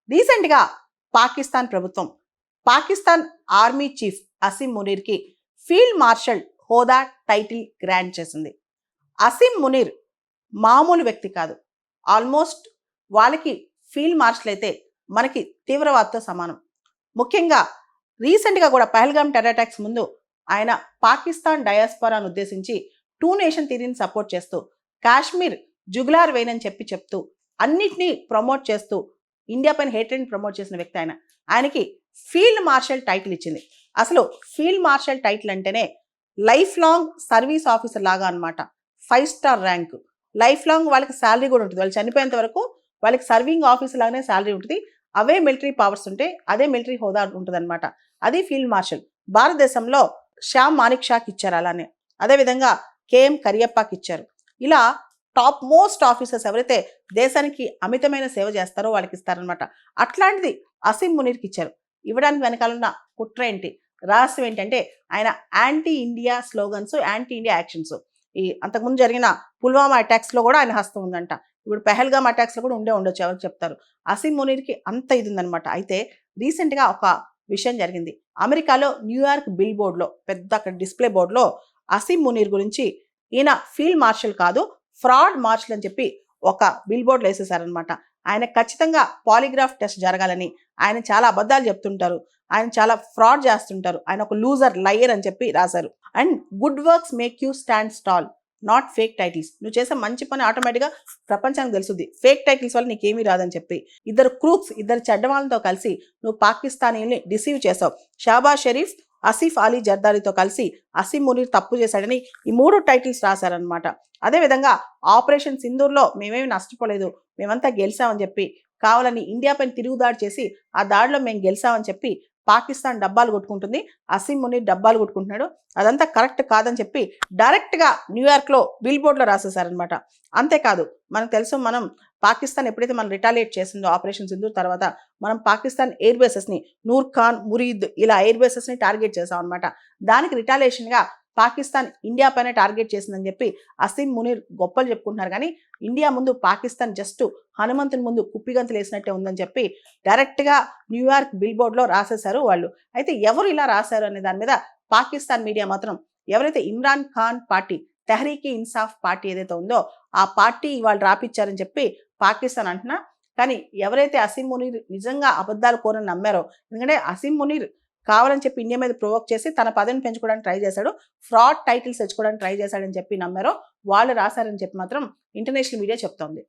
రీసెంట్గా పాకిస్తాన్ ప్రభుత్వం Pakistan army chief Asim మునీర్కి ఫీల్డ్ మార్షల్ హోదా టైటిల్ గ్రాంట్ చేసింది. అసీం మునీర్ మామూలు వ్యక్తి కాదు. ఆల్మోస్ట్ వాళ్ళకి ఫీల్డ్ మార్షల్ అయితే మనకి తీవ్రవాదతో సమానం. ముఖ్యంగా రీసెంట్గా కూడా పహల్గామ్ టెర్రర్ అటాక్స్ ముందు ఆయన పాకిస్తాన్ డయాస్పొరాను ఉద్దేశించి టూ నేషన్ థియరీని సపోర్ట్ చేస్తూ కాశ్మీర్ జుగులార్ వెయిన్ అని చెప్తూ అన్నిటినీ ప్రమోట్ చేస్తూ ఇండియా పైన హేట్రెడ్ని ప్రమోట్ చేసిన వ్యక్తి ఆయన. ఆయనకి ఫీల్డ్ మార్షల్ టైటిల్ ఇచ్చింది. అసలు ఫీల్డ్ మార్షల్ టైటిల్ అంటేనే లైఫ్ లాంగ్ సర్వీస్ ఆఫీసర్ లాగా అనమాట. 5 స్టార్ ర్యాంక్. లైఫ్ లాంగ్ వాళ్ళకి శాలరీ కూడా ఉంటుంది. వాళ్ళు చనిపోయేంత వరకు వాళ్ళకి సర్వింగ్ ఆఫీసర్ లాగానే శాలరీ ఉంటుంది. అవే మిలిటరీ పవర్స్ ఉంటాయి, అదే మిలిటరీ హోదా ఉంటుంది అనమాట. అది ఫీల్డ్ మార్షల్. భారతదేశంలో శ్యామ్ మానిక్ షాకి ఇచ్చారు, అలానే అదేవిధంగా కేఎం కరియప్పకి ఇచ్చారు. ఇలా టాప్ మోస్ట్ ఆఫీసర్స్ ఎవరైతే దేశానికి అమితమైన సేవ చేస్తారో వాళ్ళకి ఇస్తారనమాట. అట్లాంటిది అసీం మునీర్కి ఇచ్చారు. ఇవ్వడానికి వెనకాలన్న కుట్ర ఏంటి, రహస్యం ఏంటంటే ఆయన anti India slogans, anti India actions. ఈ అంతకుముందు జరిగిన పుల్వామా అటాక్స్లో కూడా ఆయన హస్తం ఉందంట. ఇప్పుడు పెహల్గామ్ అటాక్స్లో కూడా ఉండొచ్చు, ఎవరికి చెప్తారు. అసీం మునీర్కి అంత ఇది ఉందనమాట. అయితే రీసెంట్గా ఒక విషయం జరిగింది. అమెరికాలో న్యూయార్క్ బిల్ బోర్డ్లో, పెద్ద అక్కడ డిస్ప్లే బోర్డులో అసీం మునీర్ గురించి ఈయన ఫీల్డ్ మార్షల్ కాదు, ఫ్రాడ్ మార్షల్ అని చెప్పి ఒక బిల్ బోర్డులో వేసేసారనమాట. ఆయన ఖచ్చితంగా పాలిగ్రాఫ్ టెస్ట్ జరగాలని, ఆయన చాలా అబద్ధాలు చెప్తుంటారు, ఆయన చాలా ఫ్రాడ్ చేస్తుంటారు, ఆయన ఒక లూజర్ లయర్ అని చెప్పి రాశారు. And good works make you stand stall, not fake titles. నువ్వు చేసే మంచి పని ఆటోమేటిక్గా ప్రపంచానికి తెలుస్తుంది, ఫేక్ టైటిల్స్ వల్ల నీకేమీ రాదని చెప్పి. ఇద్దరు క్రూక్స్, ఇద్దరు చెడ్డవాళ్ళతో కలిసి నువ్వు పాకిస్తానీని డిసీవ్ చేసావు. షాబాజ్ షరీఫ్, ఆసిఫ్ అలీ జర్దారీతో కలిసి అసీం మునీర్ తప్పు చేశాడని ఈ 3 టైటిల్స్ రాశారనమాట. అదేవిధంగా ఆపరేషన్ సింధూర్లో మేమేమి నష్టపోలేదు, మేమంతా గెలిచామని చెప్పి కావాలని ఇండియా పైన తిరుగుదాడి చేసి ఆ దాడిలో మేము గెలిచామని చెప్పి పాకిస్తాన్ డబ్బాలు కొట్టుకుంటుంది, అసీం మునీర్ డబ్బాలు కొట్టుకుంటున్నాడు, అదంతా కరెక్ట్ కాదని చెప్పి డైరెక్ట్గా న్యూయార్క్లో బిల్ బోర్డులో రాసేసారనమాట. అంతేకాదు, మనకు తెలుసు, మనం పాకిస్తాన్ ఎప్పుడైతే మనం రిటాలియేట్ చేసిందో ఆపరేషన్ సింధూర్ తర్వాత మనం పాకిస్తాన్ ఎయిర్ బేసెస్ని, నూర్ ఖాన్, మురీద్ ఇలా ఎయిర్ బేసెస్ని టార్గెట్ చేసాం అనమాట. దానికి రిటాలియేషన్గా పాకిస్తాన్ ఇండియా పైన టార్గెట్ చేసిందని చెప్పి అసీం మునీర్ గొప్పలు చెప్పుకుంటున్నారు. కానీ ఇండియా ముందు పాకిస్తాన్ జస్ట్ హనుమంతుని ముందు కుప్పిగంతులు వేసినట్టే ఉందని చెప్పి డైరెక్ట్గా న్యూయార్క్ బిల్ బోర్డ్లో రాసేశారు వాళ్ళు. అయితే ఎవరు ఇలా రాశారు అనే దాని మీద పాకిస్తాన్ మీడియా మాత్రం ఎవరైతే ఇమ్రాన్ ఖాన్ పార్టీ, తెహ్రీక్ ఇన్సాఫ్ పార్టీ ఏదైతే ఉందో ఆ పార్టీ వాళ్ళు రాపిచ్చారని చెప్పి పాకిస్తాన్ అంటున్నా. కానీ ఎవరైతే అసీం మునీర్ నిజంగా అబద్ధాలు కోరని నమ్మారో, ఎందుకంటే అసీం మునీర్ కావాలని చెప్పి ఇండియా మీద ప్రొవోక్ చేసి తన పదవిని పెంచుకోవడానికి ట్రై చేశాడు, ఫ్రాడ్ టైటిల్స్ తెచ్చుకోవడానికి ట్రై చేశాడని చెప్పి నమ్మారో వాళ్ళు రాశారని చెప్పి మాత్రం ఇంటర్నేషనల్ మీడియా చెప్తోంది.